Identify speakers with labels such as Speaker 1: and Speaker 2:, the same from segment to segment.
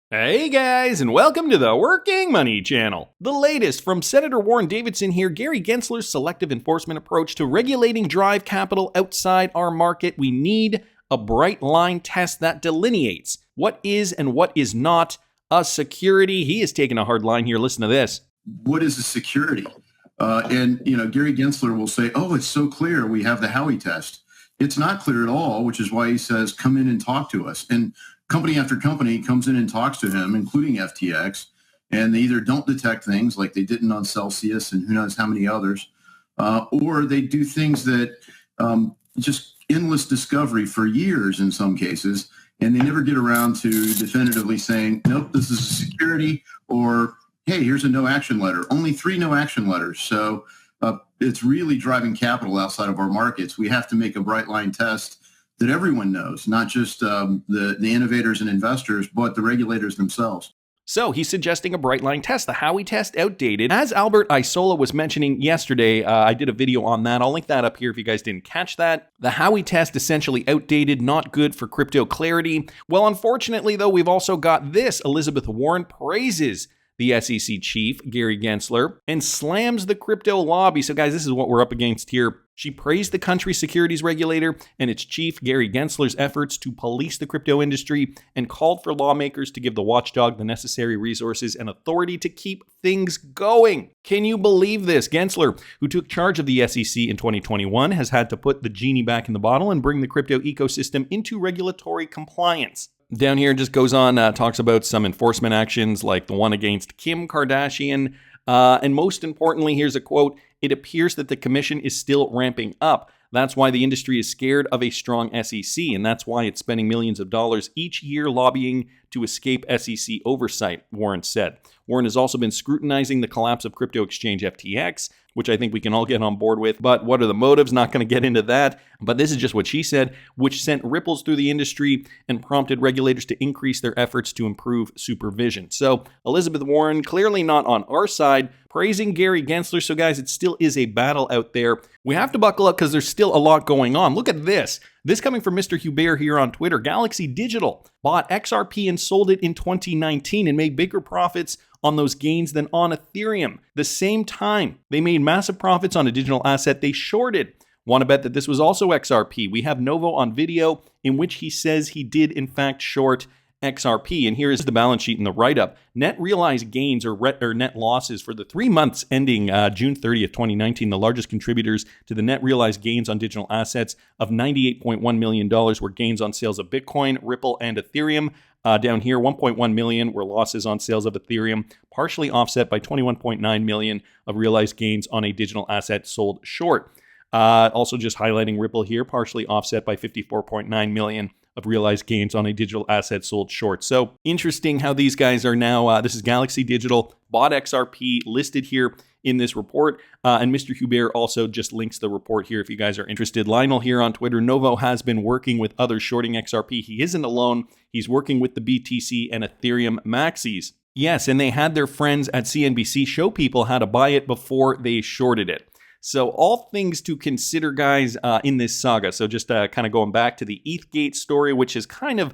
Speaker 1: Hey guys, and welcome to the Working Money Channel. The latest from Senator Warren Davidson here, Gary Gensler's selective enforcement approach to regulating drive capital outside our market. We need a bright line test that delineates what is and what is not a security. He is taking a hard line here. Listen to this.
Speaker 2: What is a security? Gary Gensler will say, oh, it's so clear. We have the Howey test. It's not clear at all, which is why he says, come in and talk to us. And company after company comes in and talks to him, including FTX, and they either don't detect things like they didn't on Celsius and who knows how many others, or they do things that just endless discovery for years in some cases, and they never get around to definitively saying, nope, this is a security, or hey, here's a no action letter. Only 3 no action letters. So it's really driving capital outside of our markets. We have to make a bright line test that everyone knows, not just the innovators and investors, but the regulators themselves.
Speaker 1: So he's suggesting a bright line test, the Howey test, outdated. As Albert Isola was mentioning yesterday, I did a video on that. I'll link that up here if you guys didn't catch that. The Howey test essentially outdated, not good for crypto clarity. Well, unfortunately, though, we've also got this. Elizabeth Warren praises the SEC chief, Gary Gensler, and slams the crypto lobby. So guys, this is what we're up against here. She praised the country's securities regulator and its chief, Gary Gensler's efforts to police the crypto industry, and called for lawmakers to give the watchdog the necessary resources and authority to keep things going. Can you believe this? Gensler, who took charge of the SEC in 2021, has had to put the genie back in the bottle and bring the crypto ecosystem into regulatory compliance. Down here just goes on, talks about some enforcement actions like the one against Kim Kardashian. And most importantly, here's a quote, "It appears that the commission is still ramping up. That's why the industry is scared of a strong SEC, and that's why it's spending millions of dollars each year lobbying to escape SEC oversight," Warren said. Warren has also been scrutinizing the collapse of crypto exchange FTX, which I think we can all get on board with. But what are the motives? Not going to get into that. But this is just what she said, which sent ripples through the industry and prompted regulators to increase their efforts to improve supervision. So Elizabeth Warren, clearly not on our side, praising Gary Gensler. So guys, it still is a battle out there. We have to buckle up because there's still a lot going on. Look at this. This coming from Mr. Hubert here on Twitter. Galaxy Digital bought XRP and sold it in 2019 and made bigger profits on those gains than on Ethereum. The same time, they made massive profits on a digital asset they shorted. Want to bet that this was also XRP? We have Novo on video in which he says he did in fact short XRP. And here is the balance sheet in the write-up. Net realized gains or net losses for the 3 months ending June 30th, 2019, the largest contributors to the net realized gains on digital assets of $98.1 million were gains on sales of Bitcoin, Ripple, and Ethereum. Down here, 1.1 million were losses on sales of Ethereum, partially offset by 21.9 million of realized gains on a digital asset sold short. Also just highlighting Ripple here, partially offset by 54.9 million of realized gains on a digital asset sold short. So interesting how these guys are now, this is Galaxy Digital, bought XRP, listed here in this report. And Mr. Hubert also just links the report here if you guys are interested. Lionel here on Twitter, Novo has been working with others shorting XRP. He isn't alone. He's working with the BTC and Ethereum maxis. Yes, and they had their friends at CNBC show people how to buy it before they shorted it. So all things to consider, guys, in this saga. So just kind of going back to the ETHgate story, which has kind of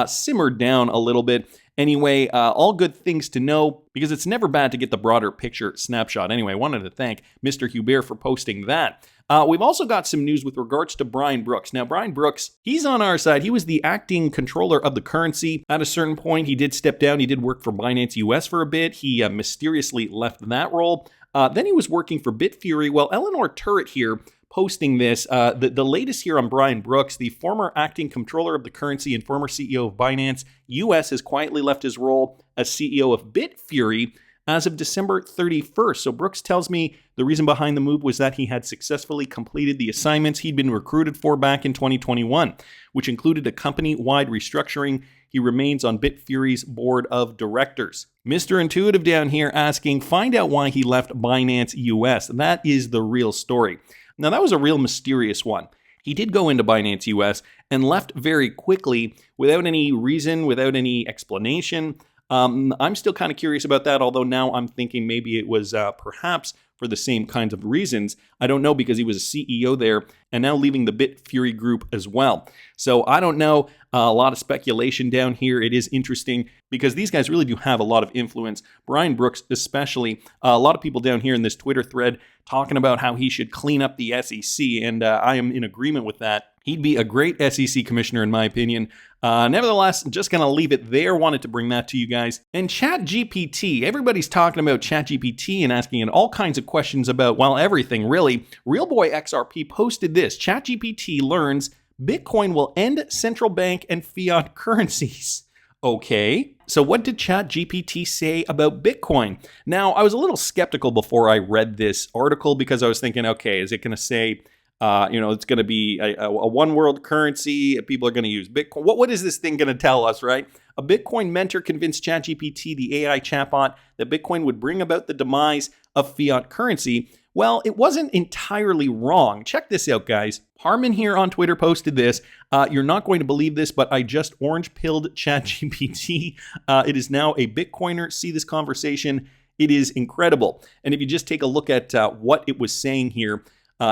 Speaker 1: simmered down a little bit. Anyway, all good things to know because it's never bad to get the broader picture snapshot. Anyway, I wanted to thank Mr. Hubert for posting that. We've also got some news with regards to Brian Brooks. Now, Brian Brooks, he's on our side. He was the acting controller of the currency. At a certain point, he did step down. He did work for Binance US for a bit. He mysteriously left that role. Then he was working for Bitfury. Well, Eleanor Turret here posting this. The latest here on Brian Brooks, the former acting controller of the currency and former CEO of Binance US, has quietly left his role as CEO of Bitfury as of December 31st. So Brooks tells me the reason behind the move was that he had successfully completed the assignments he'd been recruited for back in 2021, which included a company-wide restructuring. He remains on Bitfury's board of directors. Mr. Intuitive down here asking, find out why he left Binance US. That is the real story. Now, that was a real mysterious one. He did go into Binance US and left very quickly without any reason, without any explanation. I'm still kind of curious about that, although now I'm thinking maybe it was perhaps for the same kinds of reasons. I don't know, because he was a CEO there and now leaving the Bitfury group as well. So I don't know, a lot of speculation down here. It is interesting because these guys really do have a lot of influence. Brian Brooks especially, a lot of people down here in this Twitter thread talking about how he should clean up the SEC, and I am in agreement with that. He'd be a great SEC commissioner in my opinion. Nevertheless, just going to leave it there. Wanted to bring that to you guys. And ChatGPT, everybody's talking about ChatGPT and asking it all kinds of questions about, well, everything really. Real Boy XRP posted this: ChatGPT learns Bitcoin will end central bank and fiat currencies. Okay, so what did ChatGPT say about Bitcoin? Now, I was a little skeptical before I read this article because I was thinking, okay, is it going to say, it's going to be a one world currency, people are going to use Bitcoin? What is this thing going to tell us, right? A Bitcoin mentor convinced ChatGPT, the AI chatbot, that Bitcoin would bring about the demise of fiat currency. Well, it wasn't entirely wrong. Check this out, guys. Harmon here on Twitter posted this. You're not going to believe this, but I just orange-pilled ChatGPT. It is now a Bitcoiner. See this conversation. It is incredible. And if you just take a look at what it was saying here,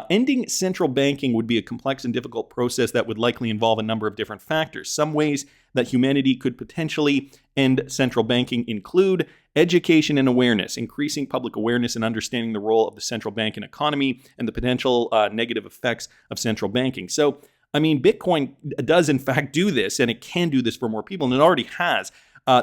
Speaker 1: ending central banking would be a complex and difficult process that would likely involve a number of different factors. Some ways that humanity could potentially end central banking include education and awareness, increasing public awareness and understanding the role of the central bank and economy and the potential negative effects of central banking. So, I mean, Bitcoin does in fact do this, and it can do this for more people, and it already has.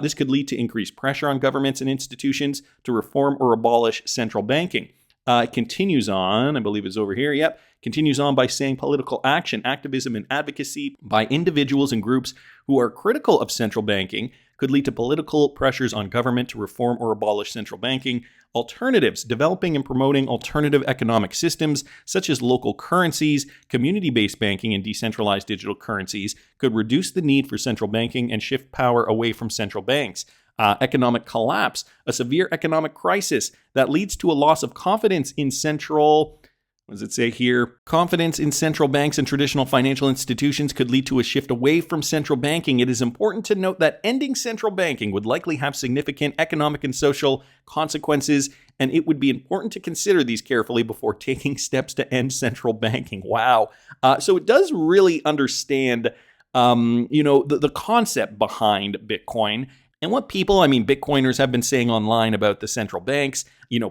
Speaker 1: This could lead to increased pressure on governments and institutions to reform or abolish central banking. It continues on, I believe it's over here, yep. Continues on by saying political action, activism, and advocacy by individuals and groups who are critical of central banking could lead to political pressures on government to reform or abolish central banking. Alternatives, developing and promoting alternative economic systems, such as local currencies, community-based banking, and decentralized digital currencies, could reduce the need for central banking and shift power away from central banks. Economic collapse, a severe economic crisis that leads to a loss of confidence in what does it say here? Confidence in central banks and traditional financial institutions could lead to a shift away from central banking. It is important to note that ending central banking would likely have significant economic and social consequences, and it would be important to consider these carefully before taking steps to end central banking. Wow. So it does really understand, the concept behind Bitcoin. And what people, Bitcoiners have been saying online about the central banks,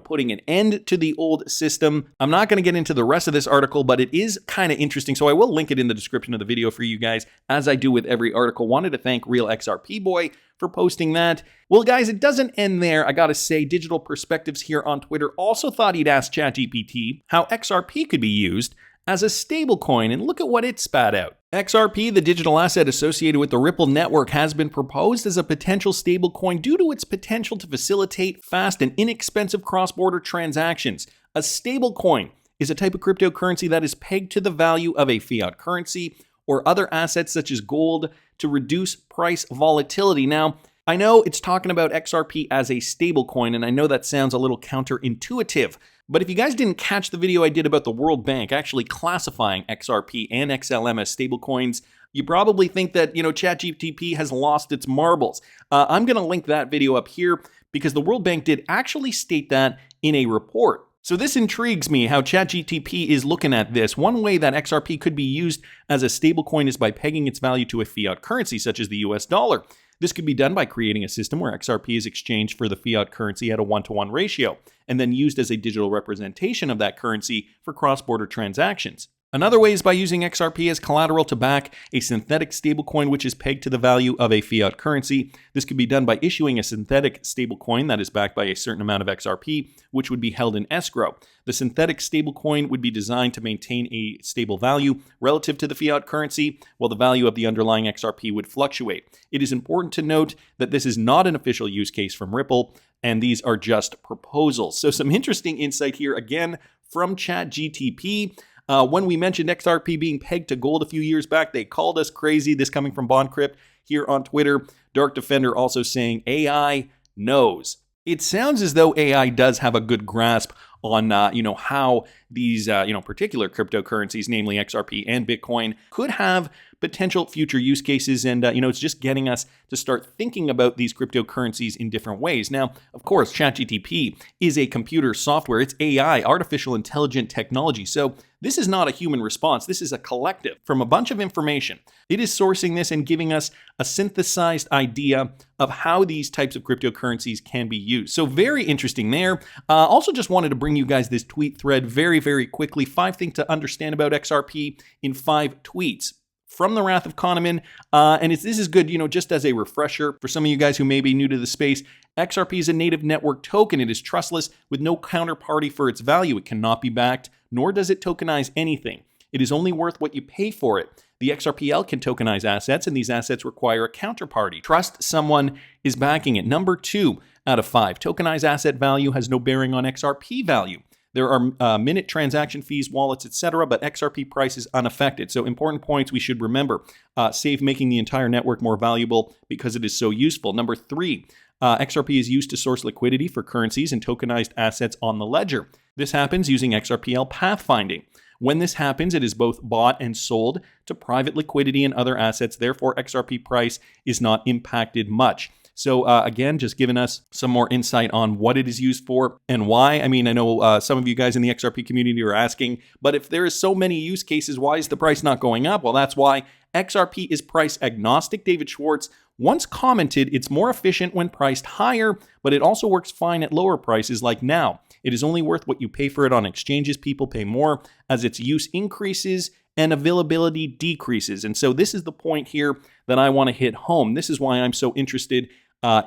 Speaker 1: putting an end to the old system. I'm not going to get into the rest of this article, but it is kind of interesting. So I will link it in the description of the video for you guys, as I do with every article. Wanted to thank Real XRP Boy for posting that. Well, guys, it doesn't end there. I got to say, Digital Perspectives here on Twitter also thought he'd ask ChatGPT how XRP could be used as a stablecoin, and look at what it spat out. XRP, the digital asset associated with the Ripple network, has been proposed as a potential stablecoin due to its potential to facilitate fast and inexpensive cross-border transactions. A stablecoin is a type of cryptocurrency that is pegged to the value of a fiat currency or other assets such as gold to reduce price volatility. Now, I know it's talking about XRP as a stablecoin, and I know that sounds a little counterintuitive. But if you guys didn't catch the video I did about the World Bank actually classifying XRP and XLM as stablecoins, you probably think that, ChatGPT has lost its marbles. I'm going to link that video up here because the World Bank did actually state that in a report. So this intrigues me how ChatGPT is looking at this. One way that XRP could be used as a stablecoin is by pegging its value to a fiat currency, such as the US dollar. This could be done by creating a system where XRP is exchanged for the fiat currency at a 1-to-1 ratio, and then used as a digital representation of that currency for cross-border transactions. Another way is by using XRP as collateral to back a synthetic stablecoin which is pegged to the value of a fiat currency. This could be done by issuing a synthetic stablecoin that is backed by a certain amount of XRP, which would be held in escrow. The synthetic stablecoin would be designed to maintain a stable value relative to the fiat currency, while the value of the underlying XRP would fluctuate. It is important to note that this is not an official use case from Ripple, and these are just proposals. So some interesting insight here again from ChatGPT. When we mentioned XRP being pegged to gold a few years back, they called us crazy. This coming from BondCrypt here on Twitter. Dark Defender also saying AI knows. It sounds as though AI does have a good grasp on how these particular cryptocurrencies, namely XRP and Bitcoin, could have potential future use cases. And, it's just getting us to start thinking about these cryptocurrencies in different ways. Now, of course, ChatGPT is a computer software. It's AI, artificial intelligent technology. So this is not a human response. This is a collective from a bunch of information. It is sourcing this and giving us a synthesized idea of how these types of cryptocurrencies can be used. So very interesting there. Also just wanted to bring you guys this tweet thread very, very quickly. 5 things to understand about XRP in 5 tweets from the Wrath of Kahneman. And this is good, just as a refresher for some of you guys who may be new to the space. XRP is a native network token. It is trustless with no counterparty for its value. It cannot be backed, nor does it tokenize anything. It is only worth what you pay for it. The XRPL can tokenize assets, and these assets require a counterparty. Trust someone is backing it. Number 2 out of 5, tokenized asset value has no bearing on XRP value. There are minute transaction fees, wallets, etc., but XRP price is unaffected. So important points we should remember. Save making the entire network more valuable because it is so useful. Number 3, XRP is used to source liquidity for currencies and tokenized assets on the ledger. This happens using XRPL pathfinding. When this happens, it is both bought and sold to private liquidity and other assets. Therefore, XRP price is not impacted much. So again, just giving us some more insight on what it is used for and why. I mean, I know some of you guys in the XRP community are asking, but if there is so many use cases, why is the price not going up? Well, that's why XRP is price agnostic. David Schwartz once commented, it's more efficient when priced higher, but it also works fine at lower prices like now. It is only worth what you pay for it on exchanges. People pay more as its use increases and availability decreases. And so this is the point here that I want to hit home. This is why I'm so interested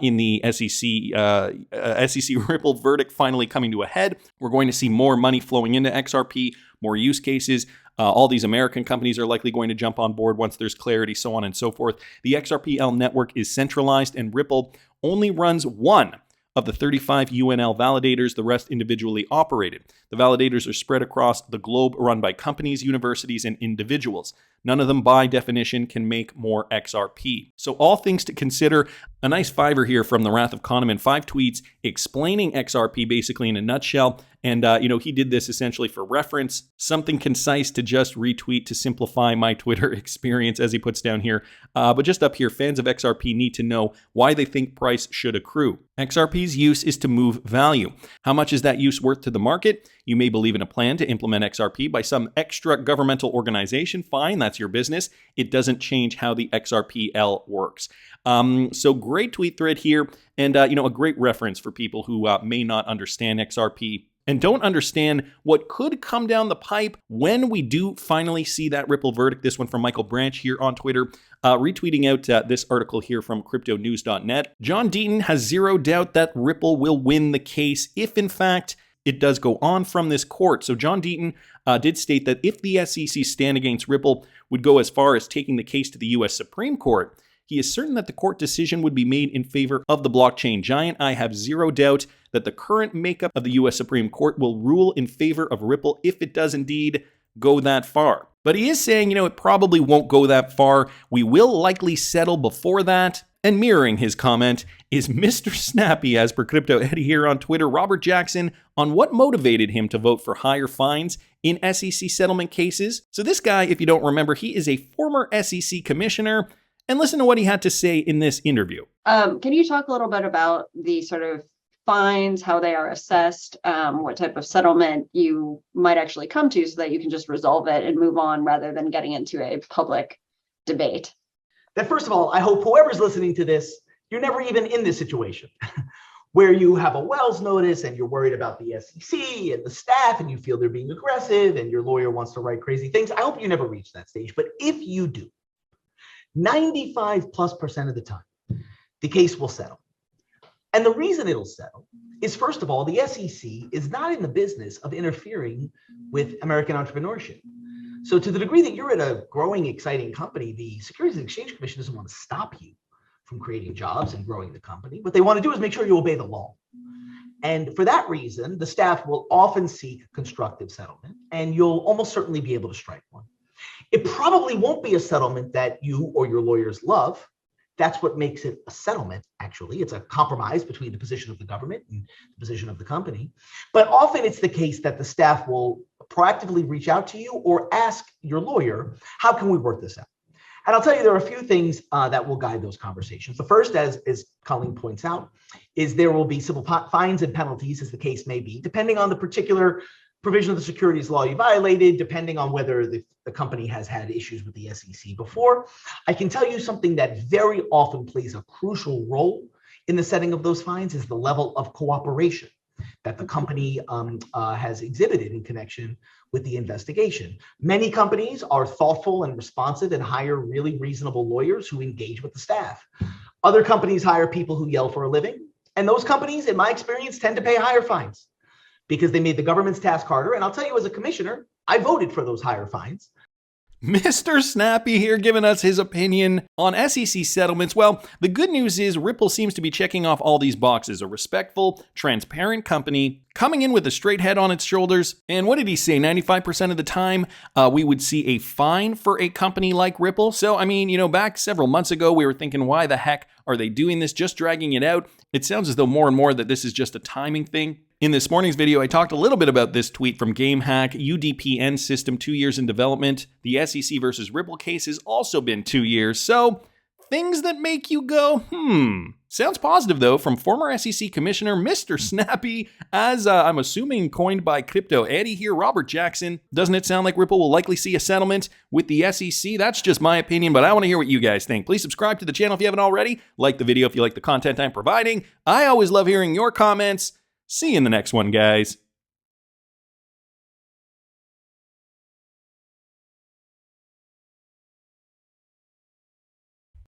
Speaker 1: in the SEC Ripple verdict finally coming to a head. We're going to see more money flowing into XRP, more use cases. All these American companies are likely going to jump on board once there's clarity, so on and so forth. The XRPL network is centralized, and Ripple only runs one of the 35 UNL validators, the rest individually operated. The validators are spread across the globe, run by companies, universities, and individuals. None of them, by definition, can make more XRP. So all things to consider. A nice fiver here from the Wrath of Kahneman, 5 tweets explaining XRP basically in a nutshell. And, he did this essentially for reference, something concise to just retweet to simplify my Twitter experience, as he puts down here. But just up here, fans of XRP need to know why they think price should accrue. XRP's use is to move value. How much is that use worth to the market? You may believe in a plan to implement XRP by some extra governmental organization. Fine, that's your business. It doesn't change how the XRPL works. So great tweet thread here, and a great reference for people who may not understand XRP and don't understand what could come down the pipe when we do finally see that Ripple verdict. This one from Michael Branch here on Twitter, retweeting out this article here from cryptonews.net. John Deaton has zero doubt that Ripple will win the case if, in fact, it does go on from this court. So John Deaton did state that if the SEC's stand against Ripple would go as far as taking the case to the U.S. Supreme Court, he is certain that the court decision would be made in favor of the blockchain giant. I have zero doubt that the current makeup of the U.S. Supreme Court will rule in favor of Ripple if it does indeed go that far. But he is saying, it probably won't go that far. We will likely settle before that. And mirroring his comment is Mr. Snappy, as per Crypto Eddie here on Twitter, Robert Jackson, on what motivated him to vote for higher fines in SEC settlement cases. So this guy, if you don't remember, he is a former SEC commissioner. And listen to what he had to say in this interview.
Speaker 3: Can you talk a little bit about the sort of fines, how they are assessed, what type of settlement you might actually come to so that you can just resolve it and move on rather than getting into a public debate?
Speaker 4: That first of all, I hope whoever's listening to this, you're never even in this situation where you have a Wells notice and you're worried about the SEC and the staff and you feel they're being aggressive and your lawyer wants to write crazy things. I hope you never reach that stage. But if you do, 95+% of the time, the case will settle. And the reason it'll settle is, first of all, the SEC is not in the business of interfering with American entrepreneurship. So to the degree that you're at a growing, exciting company, the Securities and Exchange Commission doesn't want to stop you from creating jobs and growing the company. What they want to do is make sure you obey the law. And for that reason, the staff will often seek constructive settlement, and you'll almost certainly be able to strike one. It probably won't be a settlement that you or your lawyers love. That's what makes it a settlement, actually. It's a compromise between the position of the government and the position of the company. But often it's the case that the staff will proactively reach out to you or ask your lawyer, how can we work this out? And I'll tell you, there are a few things that will guide those conversations. The first, as Colleen points out, is there will be civil fines and penalties, as the case may be, depending on the particular provision of the securities law you violated, depending on whether the company has had issues with the SEC before. I can tell you something that very often plays a crucial role in the setting of those fines is the level of cooperation that the company has exhibited in connection with the investigation. Many companies are thoughtful and responsive and hire really reasonable lawyers who engage with the staff. Other companies hire people who yell for a living, and those companies, in my experience, tend to pay higher fines because they made the government's task harder. And I'll tell you, as a commissioner, I voted for those higher fines.
Speaker 1: Mr. Snappy here giving us his opinion on SEC settlements. Well, the good news is Ripple seems to be checking off all these boxes. A respectful, transparent company coming in with a straight head on its shoulders. And what did he say? 95% of the time, we would see a fine for a company like Ripple. So, I mean, back several months ago, we were thinking, why the heck are they doing this? Just dragging it out. It sounds as though more and more that this is just a timing thing. In this morning's video, I talked a little bit about this tweet from GameHack. UDPN system, 2 years in development. The SEC versus Ripple case has also been 2 years. So, things that make you go, Sounds positive, though, from former SEC Commissioner Mr. Snappy, as I'm assuming coined by Crypto Eddie here, Robert Jackson. Doesn't it sound like Ripple will likely see a settlement with the SEC? That's just my opinion, but I want to hear what you guys think. Please subscribe to the channel if you haven't already. Like the video if you like the content I'm providing. I always love hearing your comments. See you in the next one, guys.